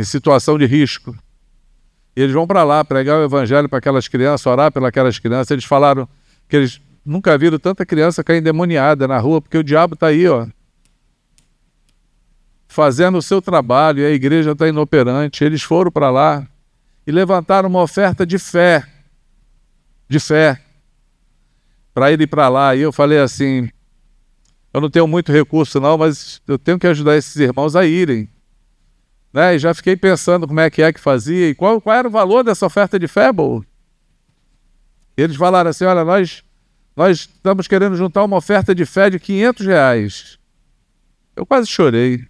situação de risco. E eles vão para lá pregar o evangelho para aquelas crianças, orar pelas crianças. Eles falaram que eles nunca viram tanta criança cair endemoniada na rua, porque o diabo está aí, ó, fazendo o seu trabalho, e a igreja está inoperante. Eles foram para lá e levantaram uma oferta de fé, para ir para lá. E eu falei assim, eu não tenho muito recurso não, mas eu tenho que ajudar esses irmãos a irem, né? E já fiquei pensando como é que fazia, e qual era o valor dessa oferta de fé, boa. Eles falaram assim, olha, nós estamos querendo juntar uma oferta de fé de R$500. Eu quase chorei.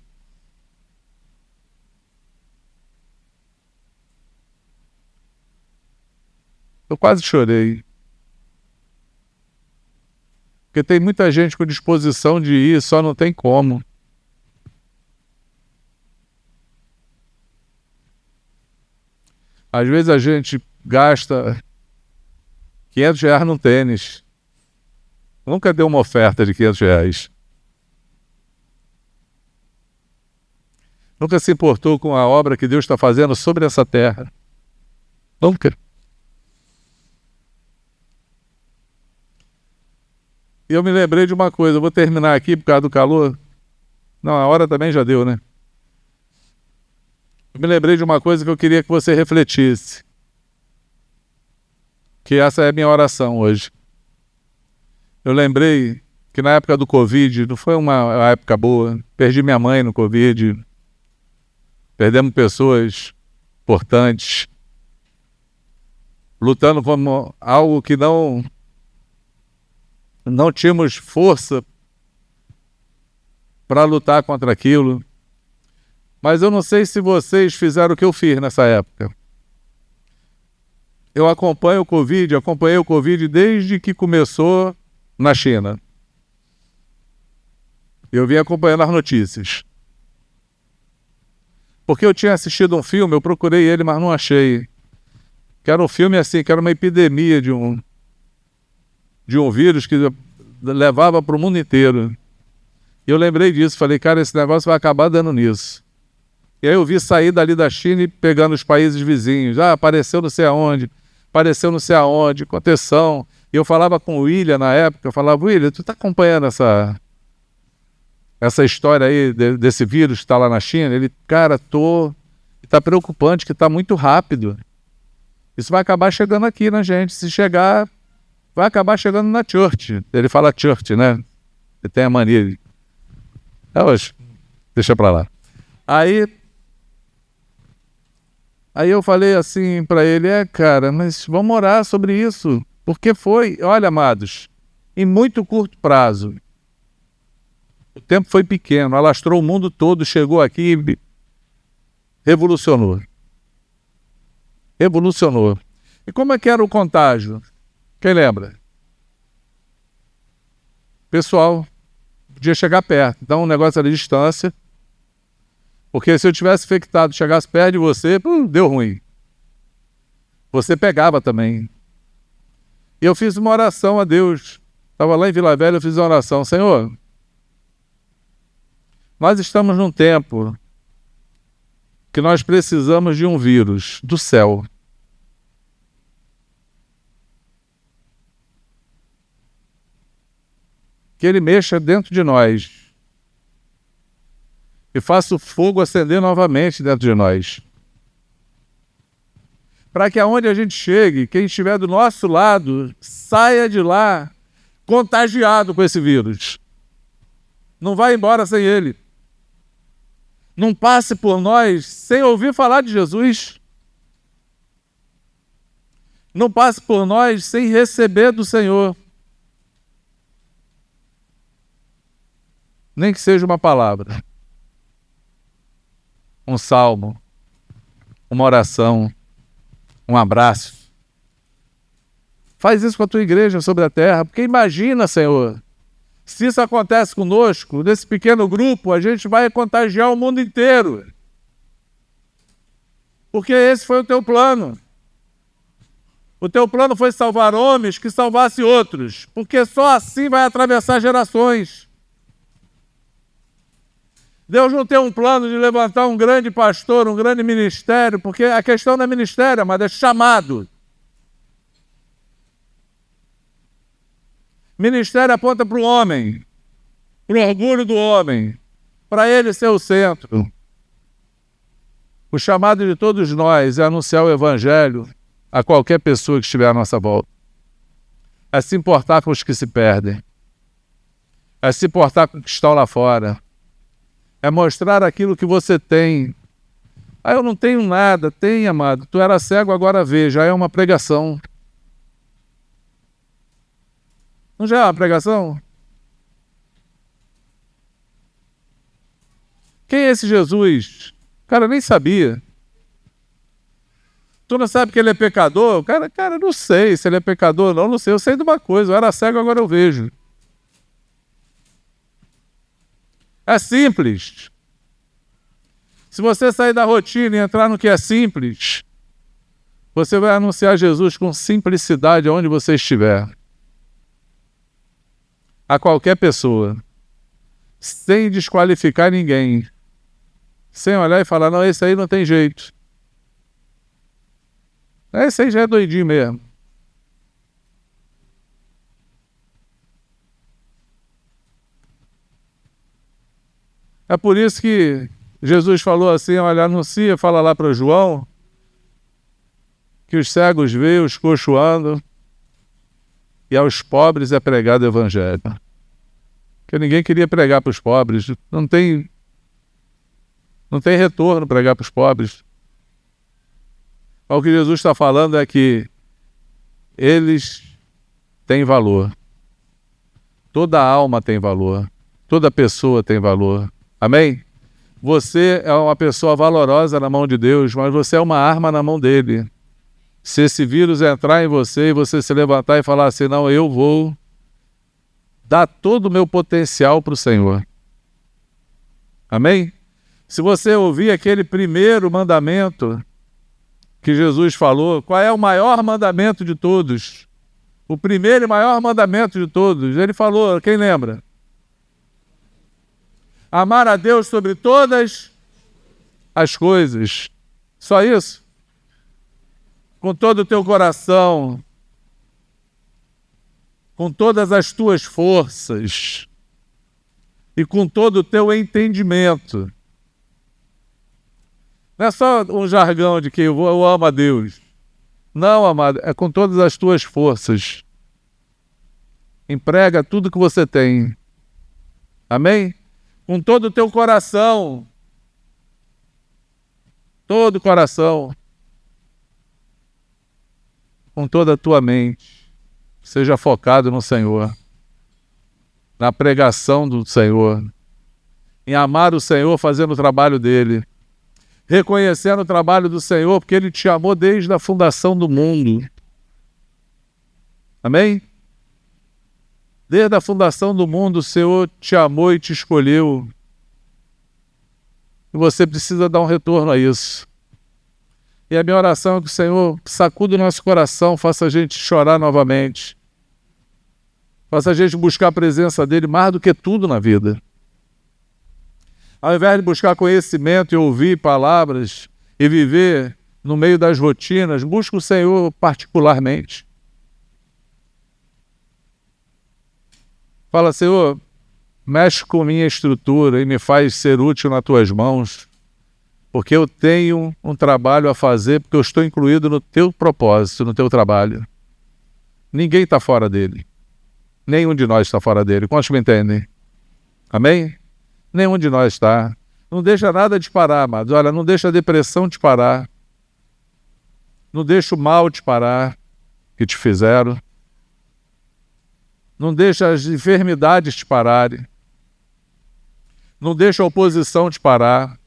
Eu quase chorei. Porque tem muita gente com disposição de ir, só não tem como. Às vezes a gente gasta R$500 num tênis. Nunca deu uma oferta de R$500. Nunca se importou com a obra que Deus está fazendo sobre essa terra. Nunca. E eu me lembrei de uma coisa, eu vou terminar aqui por causa do calor. Não, a hora também já deu, né? Eu me lembrei de uma coisa que eu queria que você refletisse. Que essa é a minha oração hoje. Eu lembrei que na época do Covid, não foi uma época boa, perdi minha mãe no Covid, perdemos pessoas importantes, lutando como algo que não tínhamos força para lutar contra aquilo. Mas eu não sei se vocês fizeram o que eu fiz nessa época. eu acompanhei o Covid desde que começou na China. Eu vim acompanhando as notícias. Porque eu tinha assistido um filme, eu procurei ele, mas não achei. Que era um filme assim, que era uma epidemia de um vírus que levava para o mundo inteiro. E eu lembrei disso, falei, cara, esse negócio vai acabar dando nisso. E aí eu vi sair dali da China e pegando os países vizinhos. Apareceu não sei aonde, contenção. E eu falava com o William na época, eu falava, William, tu tá acompanhando essa história aí desse vírus que está lá na China? Ele, cara, tá preocupante, que tá muito rápido. Isso vai acabar chegando aqui na gente. Se chegar, vai acabar chegando na church. Ele fala church, né? Ele tem a mania. Hoje, deixa pra lá. Aí eu falei assim pra ele, cara, mas vamos orar sobre isso. Porque olha, amados, em muito curto prazo. O tempo foi pequeno, alastrou o mundo todo, chegou aqui e revolucionou. Revolucionou. E como é que era o contágio? Quem lembra? Pessoal, podia chegar perto. Então o negócio era de distância. Porque se eu tivesse infectado, chegasse perto de você, deu ruim. Você pegava também. E eu fiz uma oração a Deus. Estava lá em Vila Velha, eu fiz uma oração. Senhor, nós estamos num tempo que nós precisamos de um vírus do céu. Que ele mexa dentro de nós e faça o fogo acender novamente dentro de nós. Para que aonde a gente chegue, quem estiver do nosso lado, saia de lá contagiado com esse vírus. Não vai embora sem ele. Não passe por nós sem ouvir falar de Jesus. Não passe por nós sem receber do Senhor. Nem que seja uma palavra, um salmo, uma oração, um abraço. Faz isso com a tua igreja sobre a terra, porque imagina, Senhor, se isso acontece conosco, nesse pequeno grupo, a gente vai contagiar o mundo inteiro. Porque esse foi o teu plano. O teu plano foi salvar homens que salvasse outros, porque só assim vai atravessar gerações. Deus não tem um plano de levantar um grande pastor, um grande ministério, porque a questão não é ministério, mas é chamado. Ministério aponta para o homem, para o orgulho do homem, para ele ser o centro. O chamado de todos nós é anunciar o evangelho a qualquer pessoa que estiver à nossa volta. É se importar com os que se perdem. É se importar com os que estão lá fora. É mostrar aquilo que você tem. Eu não tenho nada. Tem, amado. Tu era cego, agora vê. Já é uma pregação. Não já é uma pregação? Quem é esse Jesus? Cara, eu nem sabia. Tu não sabe que ele é pecador? Cara, não sei se ele é pecador ou não sei. Eu sei de uma coisa. Eu era cego, agora eu vejo. É simples. Se você sair da rotina e entrar no que é simples, você vai anunciar Jesus com simplicidade aonde você estiver. A qualquer pessoa. Sem desqualificar ninguém. Sem olhar e falar, não, esse aí não tem jeito. Esse aí já é doidinho mesmo. É por isso que Jesus falou assim, olha, anuncia, fala lá para João, que os cegos veem, os coxos andam, e aos pobres é pregado o evangelho. Porque ninguém queria pregar para os pobres, não tem retorno pregar para os pobres. O que Jesus está falando é que eles têm valor. Toda alma tem valor, toda pessoa tem valor. Amém? Você é uma pessoa valorosa na mão de Deus, mas você é uma arma na mão dele. Se esse vírus entrar em você e você se levantar e falar assim, não, eu vou dar todo o meu potencial para o Senhor. Amém? Se você ouvir aquele primeiro mandamento que Jesus falou, qual é o maior mandamento de todos? O primeiro e maior mandamento de todos. Ele falou, quem lembra? Amar a Deus sobre todas as coisas. Só isso? Com todo o teu coração, com todas as tuas forças e com todo o teu entendimento. Não é só um jargão de que eu amo a Deus. Não, amado, é com todas as tuas forças. Emprega tudo que você tem. Amém? Com todo o teu coração. Todo o coração. Com toda a tua mente. Seja focado no Senhor. Na pregação do Senhor. Em amar o Senhor fazendo o trabalho dele. Reconhecendo o trabalho do Senhor, porque Ele te amou desde a fundação do mundo. Amém? Desde a fundação do mundo, o Senhor te amou e te escolheu. E você precisa dar um retorno a isso. E a minha oração é que o Senhor sacude o nosso coração, faça a gente chorar novamente. Faça a gente buscar a presença dEle mais do que tudo na vida. Ao invés de buscar conhecimento e ouvir palavras e viver no meio das rotinas, busque o Senhor particularmente. Fala, Senhor, mexe com minha estrutura e me faz ser útil nas tuas mãos, porque eu tenho um trabalho a fazer, porque eu estou incluído no teu propósito, no teu trabalho. Ninguém está fora dele. Nenhum de nós está fora dele. Quantos me entendem? Amém? Nenhum de nós está. Não deixa nada te parar, amados. Olha, não deixa a depressão te parar. Não deixa o mal te parar que te fizeram. Não deixa as enfermidades te pararem. Não deixa a oposição te parar.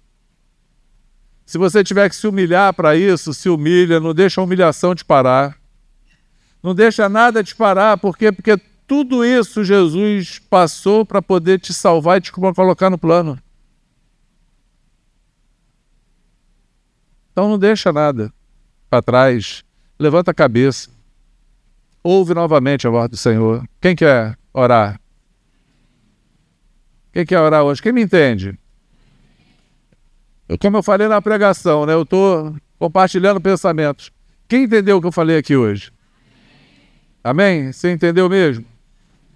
Se você tiver que se humilhar para isso, se humilha. Não deixa a humilhação te parar. Não deixa nada te parar. Por quê? Porque tudo isso Jesus passou para poder te salvar e te colocar no plano. Então não deixa nada para trás. Levanta a cabeça. Ouve novamente a voz do Senhor. Quem quer orar? Quem quer orar hoje? Quem me entende? Como eu falei na pregação, né? Eu estou compartilhando pensamentos. Quem entendeu o que eu falei aqui hoje? Amém? Você entendeu mesmo?